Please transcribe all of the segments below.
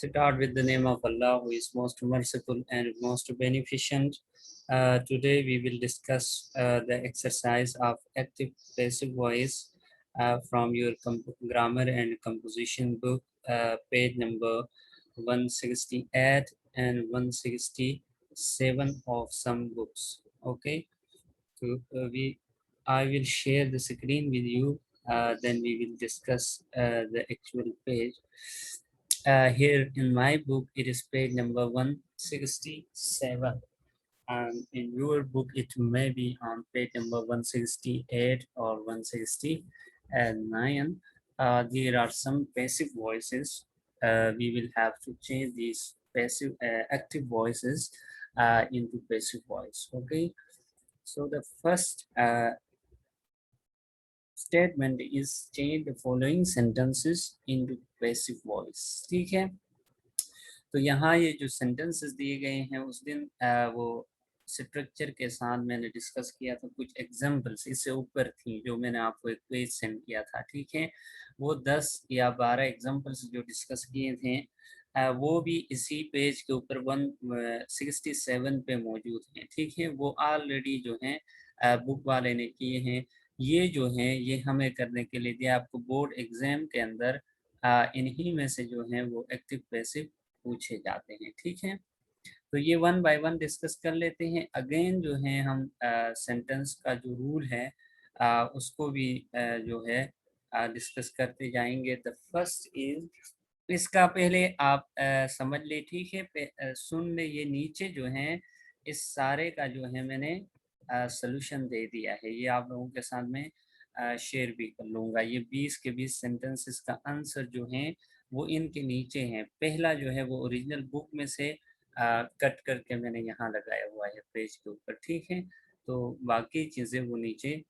Start with the name of Allah, who is most merciful and most beneficent. Today we will discuss the exercise of active passive voice from your grammar and composition book, page number 168 and 167 of some books. Okay, so I will share the screen with you. Then we will discuss the actual page. Here in my book, it is page number 167. And in your book, it may be on page number 168 or 169. There are some passive voices. We will have to change these passive active voices into passive voice. Okay. So the first statement is change the following sentences into passive voice. ठीक है, तो यहाँ ये जो sentences दिए गए हैं उस दिन वो स्ट्रक्चर के साथ मैंने डिस्कस किया था। कुछ एग्जांपल्स इससे ऊपर थी जो मैंने आपको एक पेज सेंड किया था। ठीक है, वो 10 या 12 एग्जांपल्स जो डिस्कस किए थे वो भी इसी पेज के ऊपर 167 पे मौजूद हैं। ठीक है, वो ऑलरेडी जो है बुक वाले ने किए हैं। ये जो है ये हमें करने के लिए दिया आपको बोर्ड एग्जाम के अंदर इन्हीं में से जो है वो एक्टिव पैसिव पूछे जाते हैं। ठीक है, तो ये वन बाय वन डिस्कस कर लेते हैं। अगेन जो है हम सेंटेंस का जो रूल है उसको भी जो है डिस्कस करते जाएंगे। द फर्स्ट इज, इसका पहले आप समझ ले। ठीक है, सुन ले, ये नीचे जो है इस सारे का जो है मैंने सोल्यूशन दे दिया है। ये आप लोगों के साथ में शेयर भी कर लूँगा। ये 20 के 20 सेंटेंसेस का आंसर जो है वो इनके नीचे हैं। पहला जो है वो ओरिजिनल बुक में से कट करके मैंने यहाँ लगाया हुआ है पेज के ऊपर। ठीक है, तो बाकी चीज़ें वो नीचे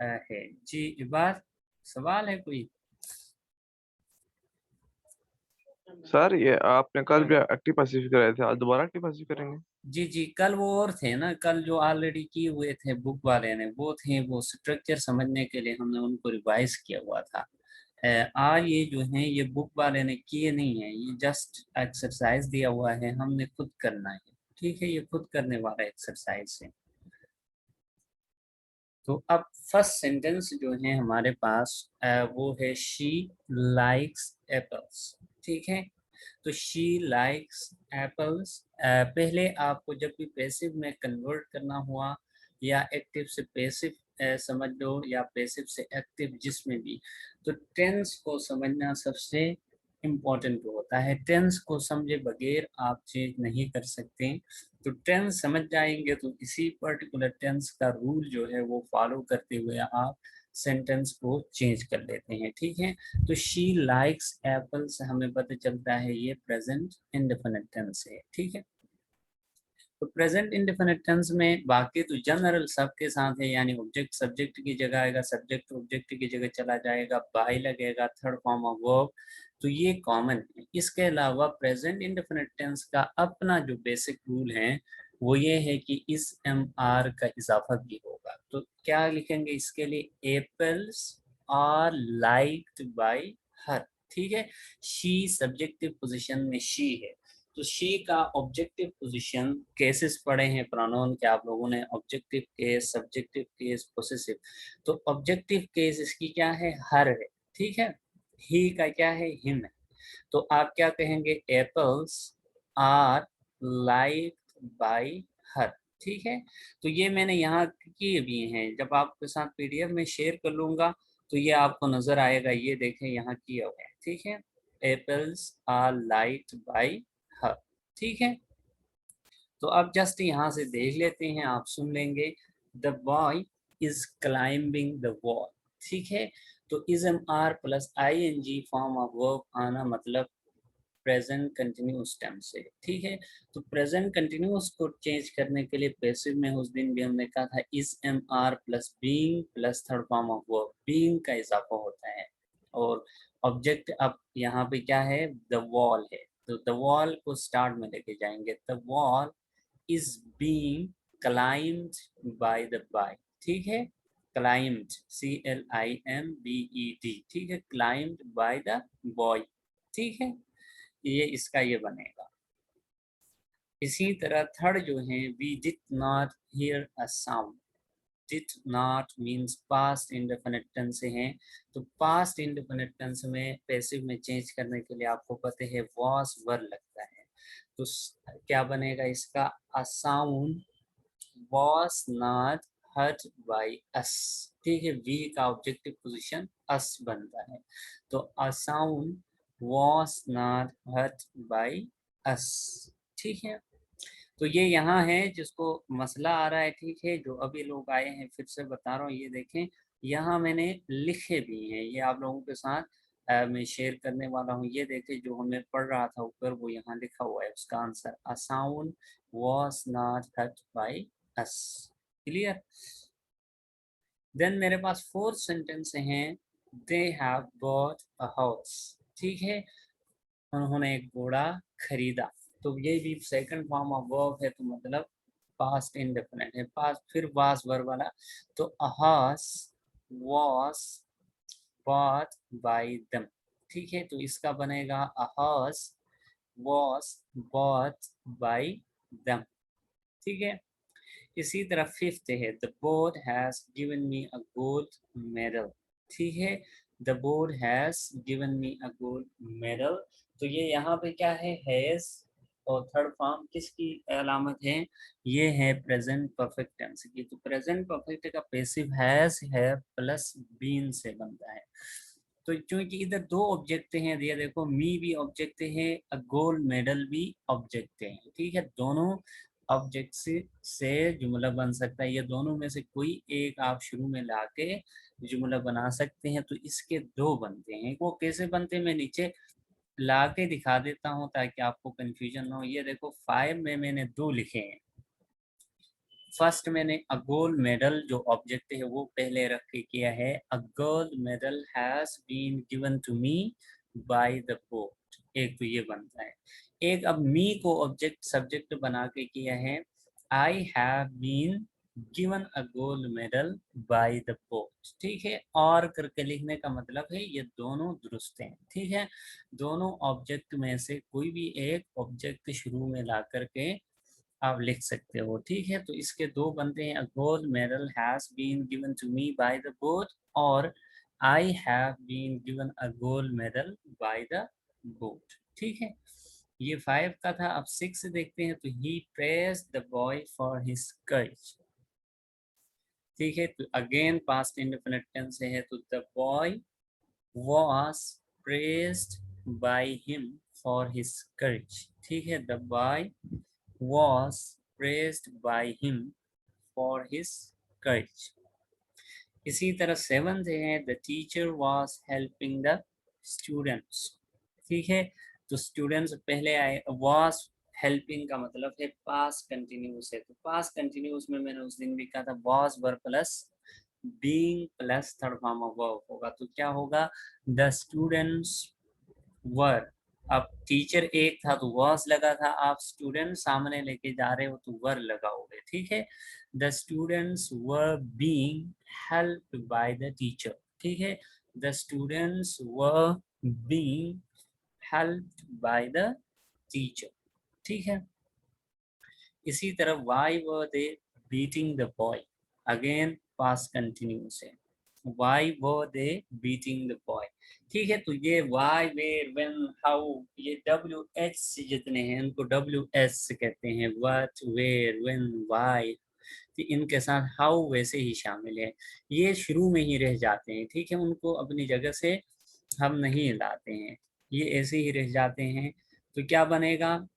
है। जी इबाद, सवाल है कोई? सर ये आपने कल भी एक्टिव पैसिव कराए थे, आज दोबारा एक्टिव पैसिव करेंगे? जी जी, कल वो और थे ना, कल जो ऑलरेडी किए हुए थे बुक वाले ने वो थे, वो स्ट्रक्चर समझने के लिए हमने उनको रिवाइज किया हुआ था। आज ये जो है ये बुक वाले ने किए नहीं है, ये जस्ट एक्सरसाइज दिया हुआ है, हमने खुद करना है। ठीक है, ये खुद करने वाला एक्सरसाइज है। तो अब फर्स्ट सेंटेंस जो है हमारे पास वो है शी लाइक्स एप्पल्स। ठीक है, तो शी लाइक्स एप्पल्स। पहले आपको जब भी पैसिव में कन्वर्ट करना हुआ या एक्टिव से पैसिव समझ लो या पैसिव से एक्टिव, जिसमें भी, तो टेंस को समझना सबसे इम्पोर्टेंट होता है। टेंस को समझे बगैर आप चेंज नहीं कर सकते। तो टेंस समझ जाएंगे तो इसी पर्टिकुलर टेंस का रूल जो है वो फॉलो करते हुए आप सेंटेंस को चेंज कर लेते हैं। ठीक है, तो शी लाइक्स एप्पल्स हमें पता चलता है ये प्रेजेंट इंडेफिनिट टेंस है। ठीक है, तो प्रेजेंट इंडेफिनिट टेंस में बाकी तो जनरल सबके साथ है, यानी ऑब्जेक्ट सब्जेक्ट की जगह आएगा, सब्जेक्ट ऑब्जेक्ट की जगह चला जाएगा, बाय लगेगा, थर्ड फॉर्म ऑफ वर्ब, तो ये कॉमन है। इसके अलावा प्रेजेंट इंडेफिनिट टेंस का अपना जो बेसिक रूल है वो ये है कि इस एम आर का इजाफा भी होगा। तो क्या लिखेंगे इसके लिए? Apples are liked by her. ठीक है, शी सब्जेक्टिव पोजीशन में शी है, तो शी का ऑब्जेक्टिव पोजीशन केसेस पढ़े हैं प्रोनाउन के आप लोगों ने, objective case, subjective case, possessive. तो ऑब्जेक्टिव केस इसकी क्या है? हर है। ठीक है, ही का क्या है? हिम है। तो आप क्या कहेंगे? Apples are liked by her. ठीक है, तो ये मैंने यहाँ किए भी हैं, जब आपके साथ पीडीएफ में शेयर कर लूंगा तो ये आपको नजर आएगा। ये देखें यहाँ किया हुआ है। ठीक है, apples are liked by her. ठीक है, तो अब जस्ट यहाँ से देख लेते हैं, आप सुन लेंगे। The boy is climbing the wall. ठीक है, तो is am are plus I N G form of verb आना मतलब प्रेजेंट कंटिन्यूस टेंस से। ठीक है, तो प्रेजेंट कंटिन्यूस को चेंज करने के लिए पैसिव में उस दिन भी हमने कहा था is am are plus being plus third form of verb, being का इजाफा होता है। और ऑब्जेक्ट अब यहाँ पे क्या है? द वॉल है, तो द वॉल को स्टार्ट में लेके जाएंगे। The wall is being climbed by the boy. ठीक है, क्लाइम्ड CLIMBED। ठीक है, क्लाइम्ड बाय द बॉय। ठीक है, ये इसका ये बनेगा। इसी तरह थर्ड जो है, we did not hear a sound. Did not means past indefinite tense से हैं, तो पास्ट इंडेफिनिट टेंस में पैसिव में चेंज करने के लिए आपको पता है वॉज वर लगता है। तो क्या बनेगा इसका, अ sound was not hurt by us। ठीक है, वी का ऑब्जेक्टिव पोजीशन अस बनता है, तो a sound was not hurt by us। ठीक है, तो ये यहाँ है जिसको मसला आ रहा है। ठीक है, जो अभी लोग आए हैं फिर से बता रहा हूँ, ये देखें यहाँ मैंने लिखे भी हैं, ये आप लोगों के साथ मैं शेयर करने वाला हूँ। ये देखें जो हमें पढ़ रहा था ऊपर वो यहाँ लिखा हुआ है, उसका answer a sound was not hurt by us। Clear. Then मेरे पास फोर्थ सेंटेंस हैं, they have bought a house. ठीक है, उन्होंने एक घोड़ा खरीदा, तो ये भी सेकंड फॉर्म ऑफ वर्ब है, तो मतलब पास्ट इंडेफिनिट है, पास्ट फिर वाज वर्ब वाला, तो a horse was bought by them. ठीक है, तो इसका बनेगा a horse was bought by them. ठीक है, इसी तरह फिफ्थ है, the board has given me a gold medal. ठीक है, the board has given me a gold medal, तो ये यहाँ पे क्या है, हैज, और थर्ड फॉर्म किसकी अलामत है, ये है प्रेजेंट परफेक्ट टेंस की। तो प्रेजेंट परफेक्ट का पैसिव हैज है प्लस बीन से बनता है। तो क्योंकि इधर दो ऑब्जेक्ट हैं, ये देखो मी भी ऑब्जेक्ट है, अ गोल्ड मेडल भी ऑब्जेक्ट है। ठीक है, दोनों ऑब्जेक्ट से जुमला बन सकता है, ये दोनों में से कोई एक आप शुरू में लाके जुमला बना सकते हैं। तो इसके दो बनते हैं, वो कैसे बनते हैं मैं नीचे ला के दिखा देता हूँ ताकि आपको कंफ्यूजन ना हो। ये देखो 5 में मैंने 2 लिखे हैं। फर्स्ट मैंने अ गोल्ड मेडल जो ऑब्जेक्ट है वो पहले रख के किया है, a gold medal has been given to me by the port, एक तो ये बनता है। एक अब मी को ऑब्जेक्ट सब्जेक्ट बना के किया है, I have been given a gold medal by the port. ठीक है, और करके लिखने का मतलब है ये दोनों दुरुस्त हैं। ठीक है, दोनों ऑब्जेक्ट में से कोई भी एक ऑब्जेक्ट शुरू में ला करके आप लिख सकते हो। ठीक है, तो इसके दो बनते हैं, a gold medal has been given to me by the board, और I have been given a gold medal by the board. ठीक है, ये 5 का था। अब 6 देखते हैं, तो he praised the boy for his courage. ठीक है, तो अगेन पास्ट इंडेफिनिट टेंस से है, तो the boy was praised by him for his courage। ठीक है, the boy was praised by him for his courage। इसी तरह 7th है, the teacher was helping the students। ठीक है, तो स्टूडेंट्स पहले आए, was हेल्पिंग का मतलब है पास कंटिन्यूस है, तो पास कंटिन्यूस में मैंने उस दिन भी कहा था was verb plus being plus third form of verb होगा, तो क्या होगा, द स्टूडेंट्स वर। अब टीचर एक था तो वॉस लगा था, आप स्टूडेंट सामने लेके जा रहे हो तो वर लगाओगे। ठीक है, the students were being helped by the teacher. ठीक है, the students were being helped by the teacher. ठीक है, इसी तरह why were they beating the boy, again past continuous है, why were they beating the boy. ठीक है, तो ये वाई वेर व्हेन हाउ, ये डब्ल्यू एच जितने हैं उनको डब्ल्यू एस कहते हैं, व्हाट वेर व्हेन वाई, तो इनके साथ हाउ वैसे ही शामिल है, ये शुरू में ही रह जाते हैं। ठीक है, उनको अपनी जगह से हम नहीं लाते हैं, ये ऐसे ही रह जाते हैं। तो क्या बनेगा,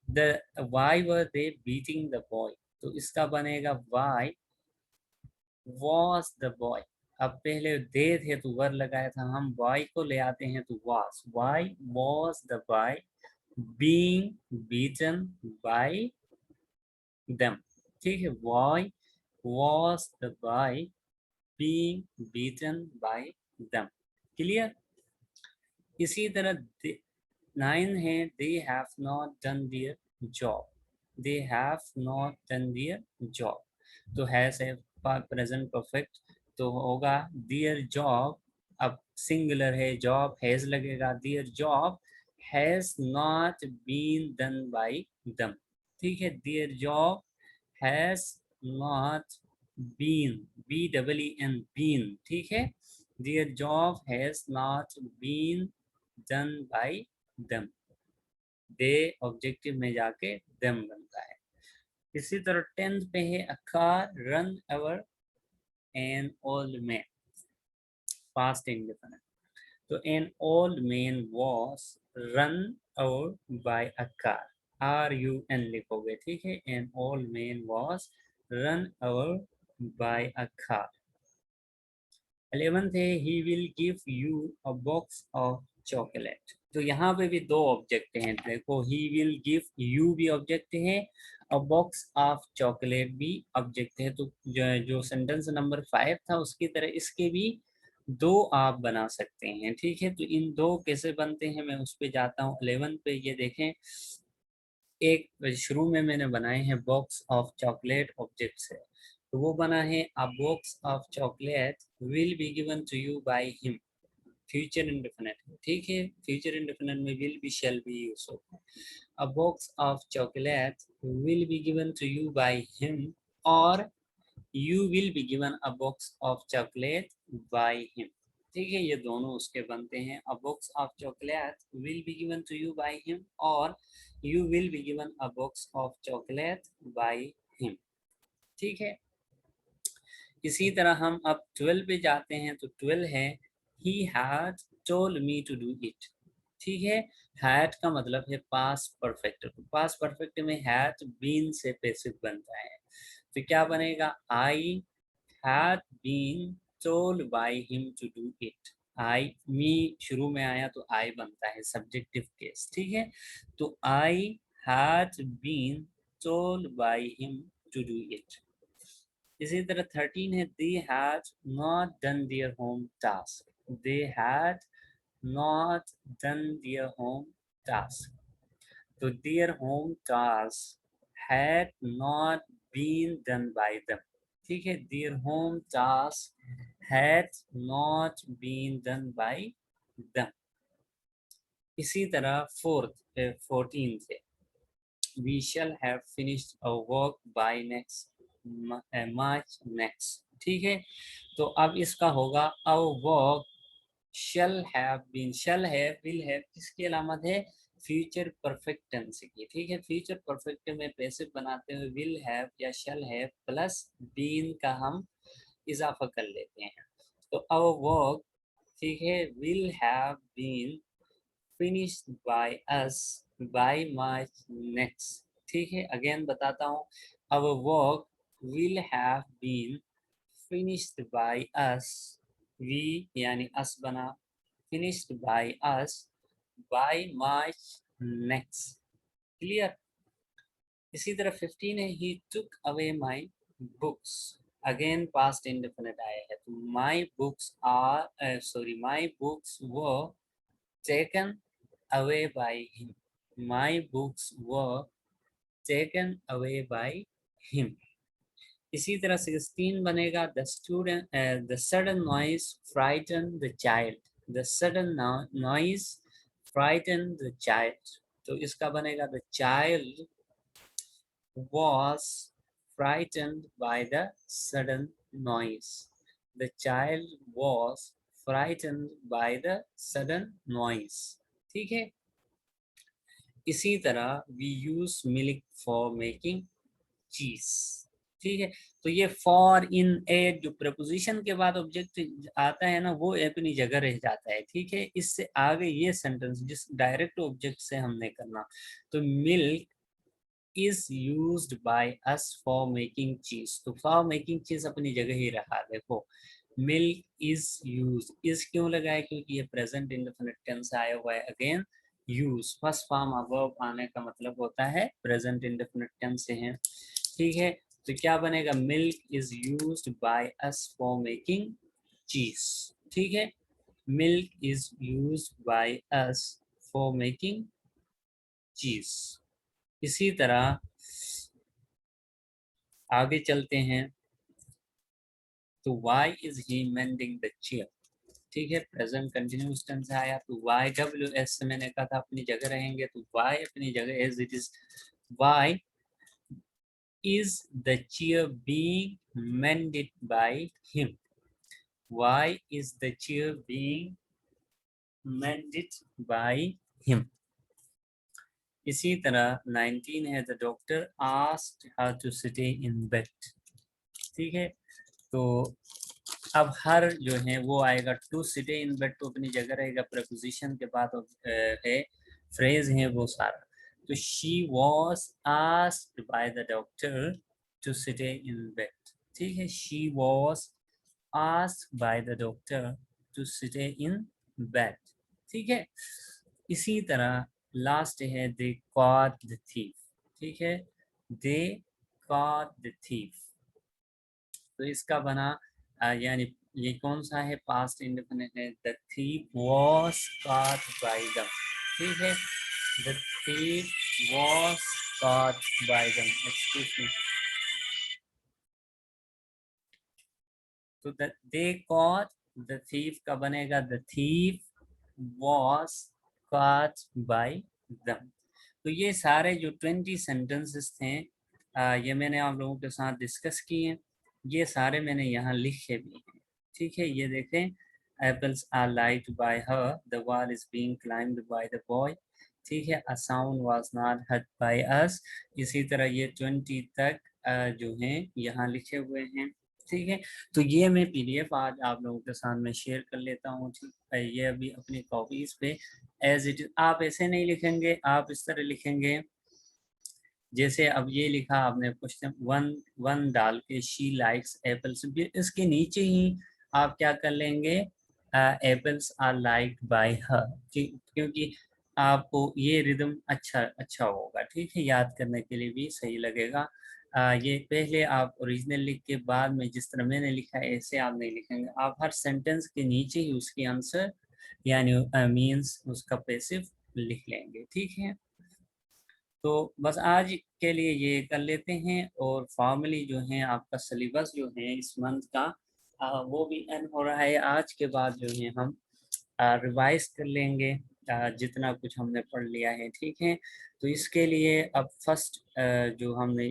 the why were they beating the boy, तो इसका बनेगा why was the boy। अब पहले दे थे तो वर लगाया था, हम boy को ले आते हैं तो was, why was the boy being beaten by them। ठीक है, why was the boy being beaten by them। Clear. इसी तरह 9 है, they have not done their job, they have not done their job, तो हैज है present perfect, तो होगा their job, अब सिंगुलर है जॉब हैज लगेगा, their job has not been done by them, ठीक है। their job has not been, been, ठीक है। their job has not been done by them, they objective में जाके them बनता है। इसी तरह 10th पे है a car run over an old man, past indefinite। तो an old man was run over by a car, RUN लिखोगे, ठीक है। an old man was run over by a car। 11th है he will give you a box of chocolate। तो यहाँ पे भी दो ऑब्जेक्ट हैं, देखो he will give you भी ऑब्जेक्ट है और box of chocolate भी ऑब्जेक्ट है। तो जो सेंटेंस नंबर 5 था उसकी तरह इसके भी दो आप बना सकते हैं, ठीक है। तो इन दो कैसे बनते हैं मैं उस पे जाता हूँ। 11 पे ये देखें, एक शुरू में मैंने बनाए हैं बॉक्स ऑफ चॉकलेट ऑब्जेक्ट से, तो वो बना है a box of chocolate will be given to you by him, future indefinite, ठीक है। फ्यूचर इंडेफिनिट में will be shall be use होता है। A box of chocolate will be given to you by him और you will be given a box of chocolate by him, ठीक है। ये दोनों उसके बनते हैं। A box of chocolate will be given to you by him और you will be given a box of chocolate by him, ठीक है। इसी तरह हम अब 12 पे जाते हैं, तो 12 है he had told me to do it, ठीक है। had का मतलब है पास्ट परफेक्ट, तो पास्ट परफेक्ट में had been से पैसिव बनता है, तो क्या बनेगा I had been told by him to do it। I me शुरू में आया तो I बनता है सब्जेक्टिव केस, ठीक है। तो I had been told by him to do it। इसी तरह 13 है they had not done their home task, they had not done their home task। तो their home task had not been done by them, ठीक है। their home task had not been done by them। इसी तरह 14 से we shall have finished our work by next March next, ठीक है। तो अब इसका होगा our work shall have been, shall have, will have किसकी अलामत है फ्यूचर परफेक्ट टेंस की, ठीक है। फ्यूचर परफेक्ट में पैसिव बनाते हुए विल हैव या शैल हैव प्लस बीन का हम इजाफा कर लेते हैं। तो our work, ठीक है, will have been finished by us by March next, ठीक है। अगेन बताता हूँ our work will have been finished by us, we यानी us बना, finished by us by March next, clear। इसी तरह 15 है he took away my books, again past indefinite आया है, तो my books are my books were taken away by him, my books were taken away by him। इसी तरह 16 बनेगा the sudden noise frightened the child, the sudden noise frightened the child। तो इसका बनेगा the child was frightened by the sudden noise, the child was frightened by the sudden noise, ठीक है। इसी तरह we use milk for making cheese, ठीक है। तो ये फॉर इन एट जो प्रपोजिशन के बाद ऑब्जेक्ट आता है ना वो अपनी जगह रह जाता है, ठीक है। इससे आगे ये सेंटेंस जिस डायरेक्ट ऑब्जेक्ट से हमने करना, तो milk is used by us for making चीज, तो फॉर मेकिंग चीज अपनी जगह ही रहा, देखो मिल्क इज यूज, इज क्यों लगाया क्योंकि ये प्रेजेंट इंडेफिनिट टेंस आया हुआ है। Again use first form verb आने का मतलब होता है प्रेजेंट इंडेफिनिट टेंस से है, ठीक है। तो क्या बनेगा milk is used by us for making चीज, ठीक है। Milk is used by us for making चीज। इसी तरह आगे चलते हैं, तो why is he mending the chair, ठीक है। प्रेजेंट कंटिन्यूस टेंस आया तो YWS से मैंने कहा था अपनी जगह रहेंगे, तो Y अपनी जगह as it is. Why is the chair being mended by him? Why is the chair being mended by him? इसी तरह 19 है, the doctor asked her to stay in bed. ठीक है, तो अब हर जो है वो आएगा टू सिटे इन बेड, तो अपनी जगह रहेगा, प्रपोजिशन के बाद है फ्रेज है वो सारा। तो she was asked by the doctor to stay in bed. ठीक है, she was asked by the doctor to stay in bed. ठीक है, इसी तरह लास्ट है, दे कॉट द थीफ। ठीक है, दे कॉट द थीफ। तो इसका बना यानी ये कौन सा है, पास्ट इंडेफिनिट है, the thief was caught by them. ठीक है, the thief was caught by them, excuse me. तो दे कॉट द थीफ का बनेगा, the thief was caught by them. तो ये सारे जो 20 सेंटेंसेस थे ये मैंने आप लोगों के साथ डिस्कस किए, ये सारे मैंने यहाँ लिखे भी हैं। ठीक है, ये देखें, apples are liked by her, the wall is being climbed by the boy. ठीक है, a sound was not heard by us. इसी तरह ये 20 तक जो हैं यहाँ लिखे हुए हैं। ठीक है, तो ये मैं PDF आज आप लोगों के साथ में शेयर कर लेता हूँ। ठीक है, ये अभी अपनी कॉपीज पे एज इट इज, आप ऐसे नहीं लिखेंगे, आप इस तरह लिखेंगे जैसे अब ये लिखा आपने क्वेश्चन वन डाल के, शी लाइक्स एप्पल्स, इसके नीचे ही आप क्या कर लेंगे, apples are liked by her, क्योंकि आपको ये रिदम अच्छा होगा। ठीक है, याद करने के लिए भी सही लगेगा। ये पहले आप ओरिजिनल लिख के बाद में जिस तरह मैंने लिखा है ऐसे आप नहीं लिखेंगे, आप हर सेंटेंस के नीचे ही उसकी आंसर यानी मीन्स उसका पैसिव लिख लेंगे। ठीक है, तो बस आज के लिए ये कर लेते हैं, और फॉर्मली जो है आपका सिलेबस जो है इस मंथ का वो भी एंड हो रहा है। आज के बाद जो है हम रिवाइज कर लेंगे जितना कुछ हमने पढ़ लिया है। ठीक है, तो इसके लिए अब फर्स्ट जो हमने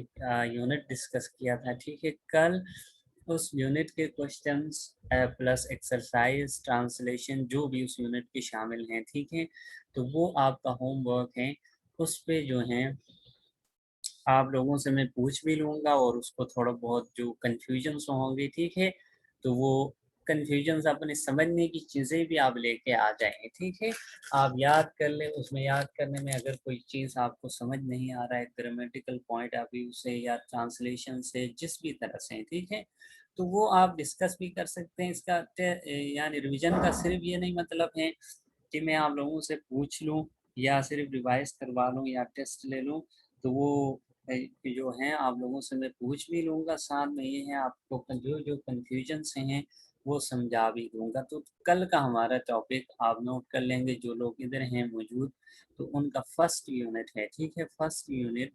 यूनिट डिस्कस किया था, ठीक है, कल उस यूनिट के क्वेश्चंस प्लस एक्सरसाइज ट्रांसलेशन जो भी उस यूनिट के शामिल हैं, ठीक है, तो वो आपका होमवर्क है। उस पे जो है आप लोगों से मैं पूछ भी लूँगा, और उसको थोड़ा बहुत जो कन्फ्यूजन्स होंगे, ठीक है, तो वो कन्फ्यूजन्स अपने समझने की चीज़ें भी आप लेके आ जाएंगे। ठीक है, आप याद कर लें, उसमें याद करने में अगर कोई चीज़ आपको समझ नहीं आ रहा है, ग्रामेटिकल पॉइंट ऑफ व्यू से या ट्रांसलेशन से, जिस भी तरह से, ठीक है, तो वो आप डिस्कस भी कर सकते हैं। इसका यानी रिवीजन का सिर्फ ये नहीं मतलब है कि मैं आप लोगों से पूछ लूँ या सिर्फ रिवाइज करवा लूँ या टेस्ट ले लूँ, तो वो जो है आप लोगों से मैं पूछ भी लूँगा, साथ में ये है आपको जो कन्फ्यूजन से हैं वो समझा भी दूँगा। तो कल का हमारा टॉपिक आप नोट कर लेंगे, जो लोग इधर हैं मौजूद, तो उनका फर्स्ट यूनिट है। ठीक है, फर्स्ट यूनिट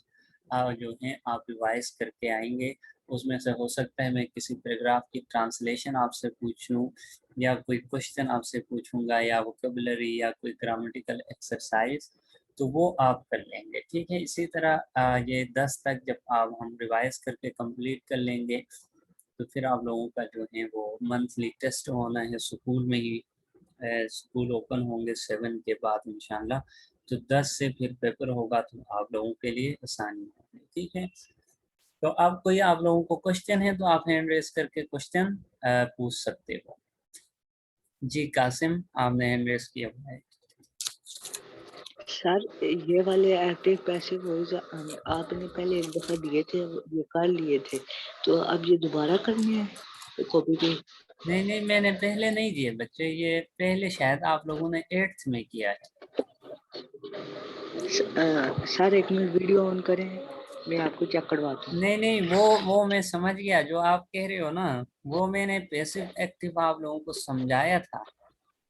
जो है आप रिवाइज करके आएंगे। उसमें से हो सकता है मैं किसी पैराग्राफ की ट्रांसलेशन आपसे पूछ लूँ, या कोई क्वेश्चन आपसे पूछूंगा, या वोकेबुलरी या कोई ग्रामेटिकल एक्सरसाइज, तो वो आप कर लेंगे। ठीक है, इसी तरह ये 10 तक जब आप हम रिवाइज करके कंप्लीट कर लेंगे, तो फिर आप लोगों का जो है वो मंथली टेस्ट होना है स्कूल में ही। स्कूल ओपन होंगे 7 के बाद इंशाल्लाह, तो 10 से फिर पेपर होगा, तो आप लोगों के लिए आसानी होगी। ठीक है, तो अब कोई आप लोगों को क्वेश्चन है तो आप हैंड रेस करके क्वेश्चन पूछ सकते हो। जी कासिम, आपने हैंड रेस किया हुआ है। सर ये वाले एक्टिव पैसिव वॉइस आपने पहले एक दफा दिए थे, ये कर लिए थे, तो अब ये दोबारा करने हैं कॉपी पे? नहीं, मैंने पहले नहीं दिए बच्चे, ये पहले शायद आप लोगों ने 8th में किया है। सर एक मिनट वीडियो ऑन करें, मैं आपको चेक करवाता हूँ। नहीं, वो मैं समझ गया जो आप कह रहे हो ना, वो मैंने पैसिव एक्टिव आप लोगों को समझाया था,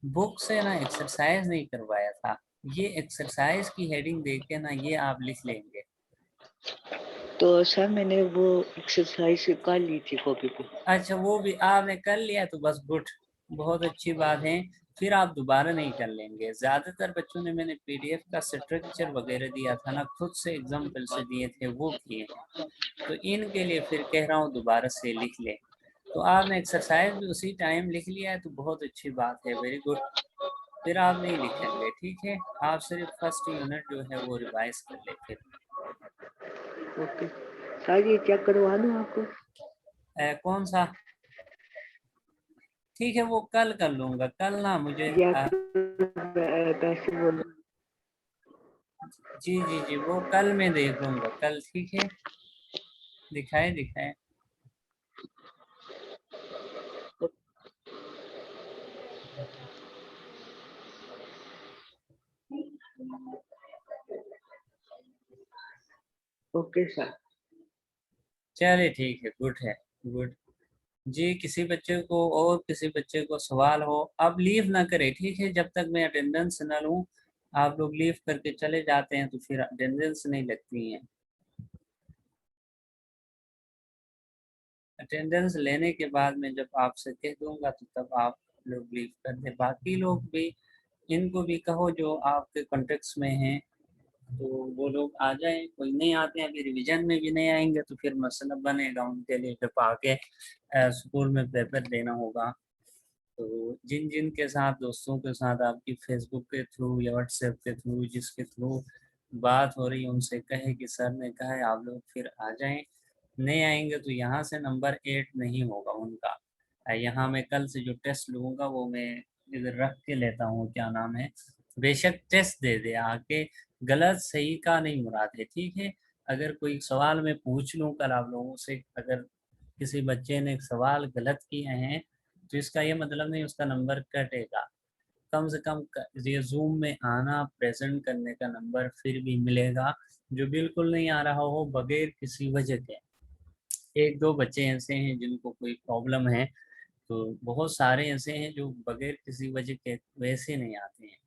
बुक से ना एक्सरसाइज नहीं करवाया था। ये एक्सरसाइज की हेडिंग देख के ना ये आप लिख लेंगे। तो सर मैंने वो एक्सरसाइज कर ली थी कॉपी पे। अच्छा, वो भी आपने कर लिया, तो बस गुड। बहुत अच्छी बात है। फिर आप दोबारा नहीं कर लेंगे। ज़्यादातर बच्चों ने मैंने पीडीएफ का स्ट्रक्चर वगैरह दिया था ना, खुद से एग्जाम्पल से दिए थे, वो किए हैं। तो इनके लिए फिर कह रहा हूँ दोबारा से लिख लें। तो आपने एक्सरसाइज भी उसी टाइम लिख लिया है, तो बहुत अच्छी बात है, वेरी गुड। फिर आप नहीं लिखेंगे, ठीक है। आप सिर्फ फर्स्ट यूनिट जो है वो रिवाइज कर ले फिर। ओके सर, ये चेक करवा दूँ आपको? कौन सा? ठीक है, वो कल कर लूँगा। कल ना मुझे या पैसे बोलो। जी जी जी, वो कल मैं देख लूँगा कल, ठीक है। दिखाए दिखाए। Okay sir. चलिए ठीक है, गुड है, गुड। जी, किसी बच्चे को और किसी बच्चे को सवाल हो, आप लीव ना करें, ठीक है। जब तक मैं अटेंडेंस ना लूँ, आप लोग लीव करके चले जाते हैं तो फिर अटेंडेंस नहीं लगती है। अटेंडेंस लेने के बाद में जब आपसे कह दूंगा तो तब आप लोग लीव कर दें। बाकी लोग भी, इनको भी कहो जो आपके कॉन्टेक्ट्स में हैं, तो वो लोग आ जाएं। कोई नहीं आते हैं, अभी रिवीजन में भी नहीं आएंगे तो फिर मसला बनेगा उनके लिए, जब आके स्कूल में पेपर देना होगा। तो जिन जिन के साथ, दोस्तों के साथ आपकी फेसबुक के थ्रू या व्हाट्सएप के थ्रू, जिसके थ्रू बात हो रही है, उनसे कहे कि सर ने कहा है आप लोग फिर आ जाएं। नहीं आएंगे तो यहाँ से नंबर 8 नहीं होगा उनका। यहाँ मैं कल से जो टेस्ट लूँगा वो मैं इधर रख के लेता हूँ, क्या नाम है। बेशक टेस्ट दे दे आके, गलत सही का नहीं मुराद है, ठीक है। अगर कोई सवाल मैं पूछ लूँ कल आप लोगों से, अगर किसी बच्चे ने सवाल गलत किए हैं, तो इसका ये मतलब नहीं उसका नंबर कटेगा। कम से कम ये जूम में आना, प्रेजेंट करने का नंबर फिर भी मिलेगा। जो बिल्कुल नहीं आ रहा हो बगैर किसी वजह के, एक दो बच्चे ऐसे हैं जिनको कोई प्रॉब्लम है, तो बहुत सारे ऐसे हैं जो बगैर किसी वजह के वैसे नहीं आते हैं।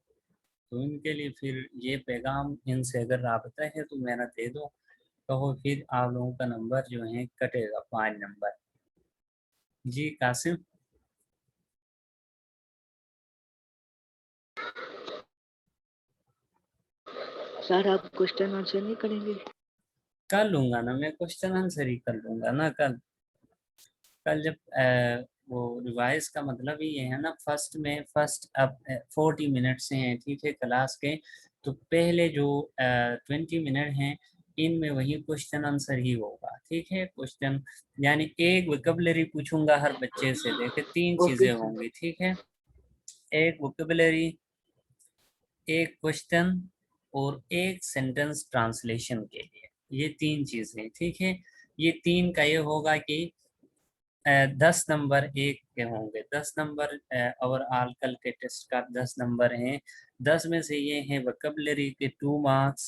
तो इनके लिए फिर ये पैगाम इनसे अगर राबता है तो मेरा दे दो, कहो फिर आप लोगों का नंबर जो है कटेगा, 5 नंबर। जी कासिम। सर आप क्वेश्चन आंसर नहीं करेंगे? कर लूंगा ना मैं, क्वेश्चन आंसर ही कर लूंगा ना कल। कल जब वो रिवाइज का मतलब ही ये है ना, फर्स्ट अब 40 मिनट से हैं, ठीक है, क्लास के। तो पहले जो 20 मिनट हैं, इनमें वही क्वेश्चन आंसर ही होगा, ठीक है। क्वेश्चन यानी एक वोकैबुलरी पूछूंगा हर बच्चे से, देखे 3 ओके चीजें सर। होंगी, ठीक है। एक वोकैबुलरी, एक क्वेश्चन, और एक सेंटेंस ट्रांसलेशन के लिए, ये 3 चीजें, ठीक है। ये 3 का ये होगा कि 10 नंबर एक के होंगे, 10 नंबर ओवरऑल कल के टेस्ट का 10 नंबर हैं। 10 में से ये हैं वोकैबुलरी के 2 मार्क्स,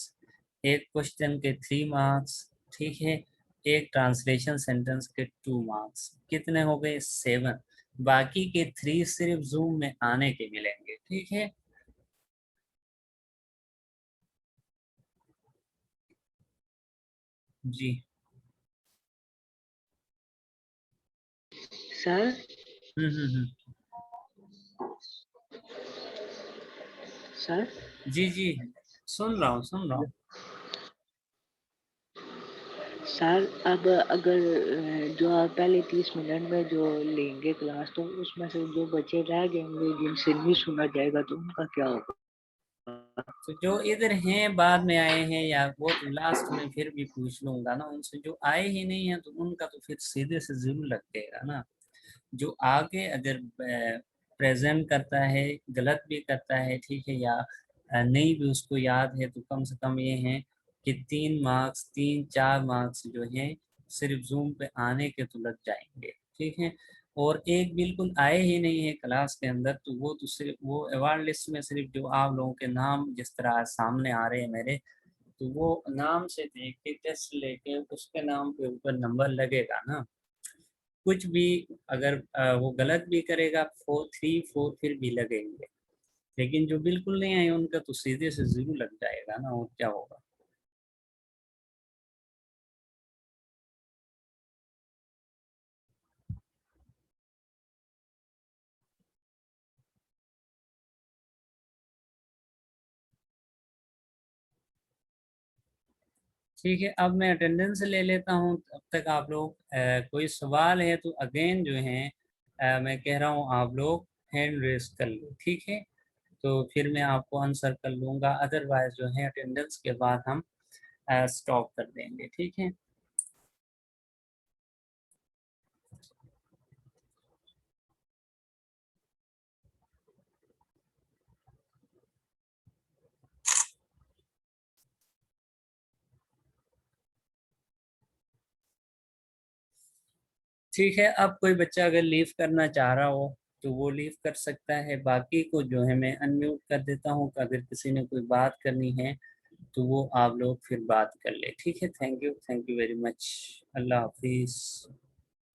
एक क्वेश्चन के 3 मार्क्स, ठीक है, एक ट्रांसलेशन सेंटेंस के 2 मार्क्स। कितने हो गए? 7। बाकी के 3 सिर्फ जूम में आने के मिलेंगे, ठीक है। जी। सर हम्म। सर जी जी, सुन रहा हूँ सुन रहा हूँ। सर अब अगर जो आप पहले 30 मिनट में जो लेंगे क्लास, तो उसमें से जो बच्चे रह जाएंगे जिनसे नहीं सुना जाएगा, तो उनका क्या होगा? तो जो इधर हैं बाद में आए हैं, या वो तो लास्ट में फिर भी पूछ लूंगा ना उनसे। जो आए ही नहीं है तो उनका तो फिर सीधे से जरूर लगेगा ना। जो आगे अगर प्रेजेंट करता है, गलत भी करता है, ठीक है, या नहीं भी उसको याद है, तो कम से कम ये है कि 3 मार्क्स, 3-4 मार्क्स जो है सिर्फ जूम पे आने के तो लग जाएंगे, ठीक है। और एक बिल्कुल आए ही नहीं है क्लास के अंदर, तो वो तो सिर्फ वो अवार्ड लिस्ट में सिर्फ जो आप लोगों के नाम जिस तरह सामने आ रहे हैं मेरे, तो वो नाम से देख के टेस्ट लेके उसके नाम के ऊपर नंबर लगेगा ना। कुछ भी अगर वो गलत भी करेगा, 4, 3, 4 फिर भी लगेंगे। लेकिन जो बिल्कुल नहीं आए उनका तो सीधे से 0 लग जाएगा ना, और क्या होगा। ठीक है, अब मैं अटेंडेंस ले लेता हूँ, तब तक आप लोग कोई सवाल है तो अगेन जो है मैं कह रहा हूँ आप लोग हैंड रेस कर लो, ठीक है। तो फिर मैं आपको आंसर कर लूँगा, अदरवाइज जो है अटेंडेंस के बाद हम स्टॉप कर देंगे, ठीक है। ठीक है, अब कोई बच्चा अगर लीव करना चाह रहा हो तो वो लीव कर सकता है, बाकी को जो है मैं अनम्यूट कर देता हूँ। अगर किसी ने कोई बात करनी है तो वो आप लोग फिर बात कर ले, ठीक है। Thank you very much. अल्लाह हाफिज़।